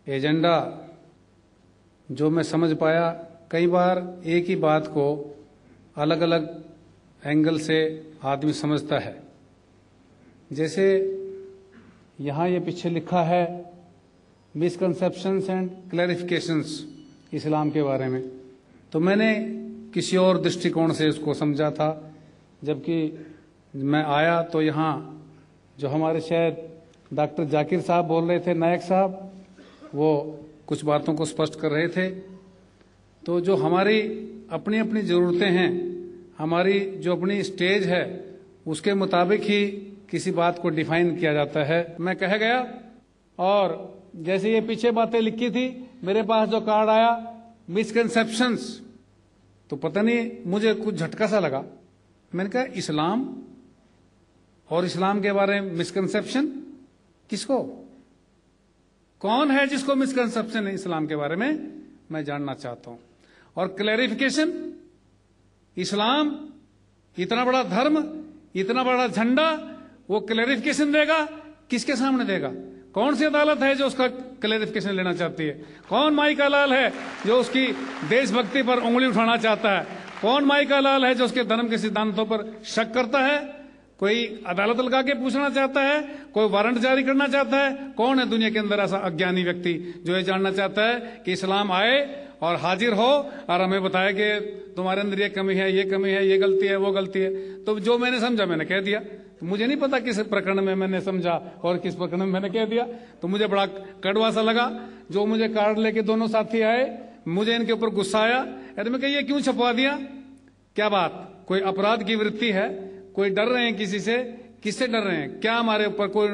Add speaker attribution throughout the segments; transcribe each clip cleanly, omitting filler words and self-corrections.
Speaker 1: Agenda जो मैं समझ पाया, कई बार एक ही बात को अलग अलग एंगल से आदमी समझता है। जैसे यहाँ ये पीछे लिखा है मिसकंसेप्शंस एंड क्लैरिफिकेशंस इस्लाम के बारे में, तो मैंने किसी और दृष्टिकोण से उसको समझा था। जबकि मैं आया तो यहाँ जो हमारे शायद डॉक्टर जाकिर साहब बोल रहे थे, नायक साहब, वो कुछ बातों को स्पष्ट कर रहे थे। तो जो हमारी अपनी अपनी ज़रूरतें हैं, हमारी जो अपनी स्टेज है, उसके मुताबिक ही किसी बात को डिफाइन किया जाता है। मैं कह गया, और जैसे ये पीछे बातें लिखी थी, मेरे पास जो कार्ड आया मिसकंसेप्शंस, तो पता नहीं मुझे कुछ झटका सा लगा। मैंने कहा इस्लाम और इस्लाम के बारे में मिसकंसेप्शन किसको, कौन है जिसको मिसकंसेप्शन है इस्लाम के बारे में, मैं जानना चाहता हूं। और क्लैरिफिकेशन, इस्लाम इतना बड़ा धर्म, इतना बड़ा झंडा, वो क्लैरिफिकेशन देगा, किसके सामने देगा? कौन सी अदालत है जो उसका क्लैरिफिकेशन लेना चाहती है? कौन माई का लाल है जो उसकी देशभक्ति पर उंगली उठाना चाहता है? कौन माई का लाल है जो उसके धर्म के सिद्धांतों पर शक करता है? कोई अदालत लगा के पूछना चाहता है? कोई वारंट जारी करना चाहता है? कौन है दुनिया के अंदर ऐसा अज्ञानी व्यक्ति जो ये जानना चाहता है कि इस्लाम आए और हाजिर हो और हमें बताया कि तुम्हारे अंदर ये कमी है, ये कमी है, ये गलती है, वो गलती है? तो जो मैंने समझा मैंने कह दिया। तो मुझे नहीं पता किस प्रकरण में मैंने समझा और किस प्रकरण में मैंने कह दिया। तो मुझे बड़ा कड़वा सा लगा। जो मुझे कार्ड लेके दोनों साथी आए, मुझे इनके ऊपर गुस्सा आया। अरे मैं कहा ये क्यों छपवा दिया? क्या बात, कोई अपराध की वृत्ति है? कोई डर रहे हैं किसी से? किससे डर रहे हैं? क्या हमारे ऊपर कोई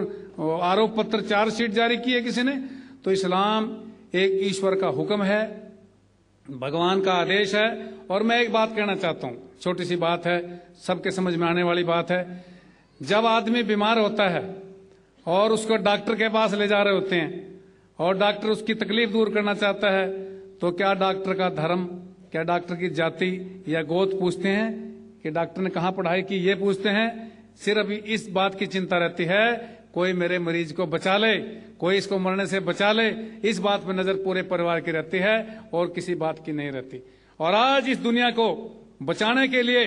Speaker 1: आरोप पत्र, चार्जशीट जारी की है किसी ने? तो इस्लाम एक ईश्वर का हुक्म है, भगवान का आदेश है। और मैं एक बात कहना चाहता हूं, छोटी सी बात है, सबके समझ में आने वाली बात है। जब आदमी बीमार होता है और उसको डॉक्टर के पास ले जा रहे होते हैं और डॉक्टर उसकी तकलीफ दूर करना चाहता है, तो क्या डॉक्टर का धर्म, क्या डॉक्टर की जाति या गोद पूछते हैं कि डॉक्टर ने कहाँ पढ़ाई की, ये पूछते हैं? सिर्फ इस बात की चिंता रहती है कोई मेरे मरीज को बचा ले, कोई इसको मरने से बचा ले। इस बात पर नजर पूरे परिवार की रहती है और किसी बात की नहीं रहती। और आज इस दुनिया को बचाने के लिए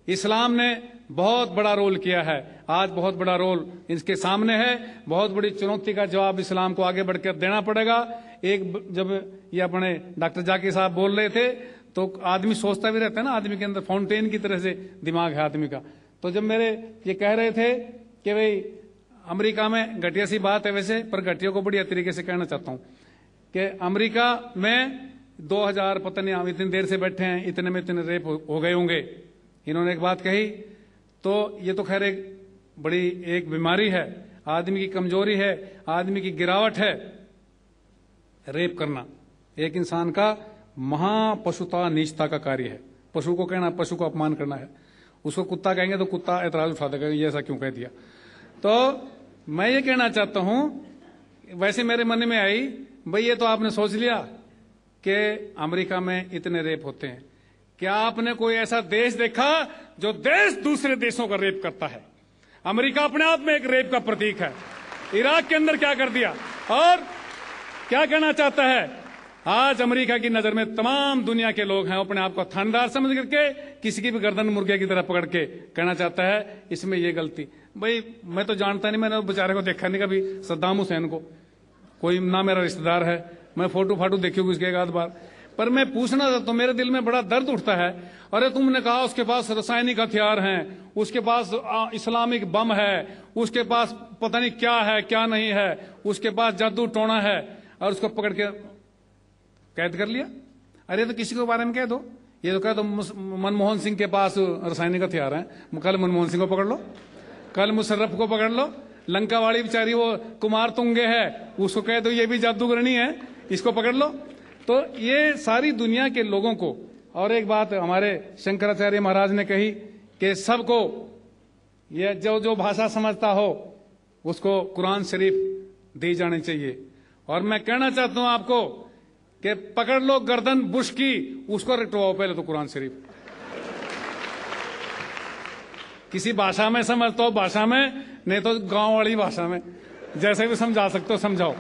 Speaker 1: इस्लाम ने बहुत बड़ा रोल किया है। आज बहुत बड़ा रोल इसके सामने है। बहुत बड़ी चुनौती का जवाब इस्लाम को आगे बढ़कर देना पड़ेगा। एक जब ये अपने डॉक्टर जाकिर साहब बोल रहे थे तो आदमी सोचता भी रहता है ना, आदमी के अंदर फाउंटेन की तरह से दिमाग है आदमी का। तो जब मेरे ये कह रहे थे कि भाई अमेरिका में, घटिया सी बात है वैसे, पर घटिया को बढ़िया तरीके से कहना चाहता हूं कि अमेरिका में 2000, पता नहीं हम इतनी देर से बैठे हैं, इतने में इतने रेप हो गए होंगे। इन्होंने एक बात कही, तो ये तो खैर एक बड़ी एक बीमारी है, आदमी की कमजोरी है, आदमी की गिरावट है। रेप करना एक इंसान का महापशुता, नीचता का कार्य है। पशु को कहना, पशु को अपमान करना है। उसको कुत्ता कहेंगे तो कुत्ता एतराज उठा देगा, ये ऐसा क्यों कह दिया? तो मैं ये कहना चाहता हूं, वैसे मेरे मन में आई, भाई ये तो आपने सोच लिया कि अमेरिका में इतने रेप होते हैं। क्या आपने कोई ऐसा देश देखा जो देश दूसरे देशों का रेप करता है? अमेरिका अपने आप में एक रेप का प्रतीक है। इराक के अंदर क्या कर दिया? और क्या कहना चाहता है? आज अमेरिका की नजर में तमाम दुनिया के लोग हैं, अपने आप को थानेदार समझ करके किसी की भी गर्दन मुर्गे की तरह पकड़ के कहना चाहता है इसमें ये गलती। भाई मैं तो जानता नहीं, मैंने बेचारे को देखा नहीं कभी, सद्दाम हुसैन को, कोई ना मेरा रिश्तेदार है। मैं फोटो फाटो देखी हूँ उसके एक आध बार, पर मैं पूछना था तो मेरे दिल में बड़ा दर्द उठता है। अरे तुमने कहा उसके पास रासायनिक हथियार हैं, उसके पास इस्लामिक बम है, उसके पास पता नहीं क्या है क्या नहीं है, उसके पास जादू टोना है, और उसको पकड़ के कैद कर लिया। अरे तो किसी के बारे में कह दो, ये तो कह दो मनमोहन सिंह के पास रासायनिक हथियार हैं, कल मनमोहन सिंह को पकड़ लो, कल मुशर्रफ को पकड़ लो, लंका वाली बेचारी वो कुमार तुंगे है, उसको कह दो ये भी जादूगरनी है, इसको पकड़ लो। तो ये सारी दुनिया के लोगों को, और एक बात हमारे शंकराचार्य महाराज ने कही कि सबको ये जो जो भाषा समझता हो उसको कुरान शरीफ दी जानी चाहिए। और मैं कहना चाहता हूं आपको कि पकड़ लो गर्दन बुश की, उसको रटवाओ पहले तो कुरान शरीफ। किसी भाषा में समझता हो भाषा में, नहीं तो गांव वाली भाषा में, जैसे भी समझा सकते हो समझाओ।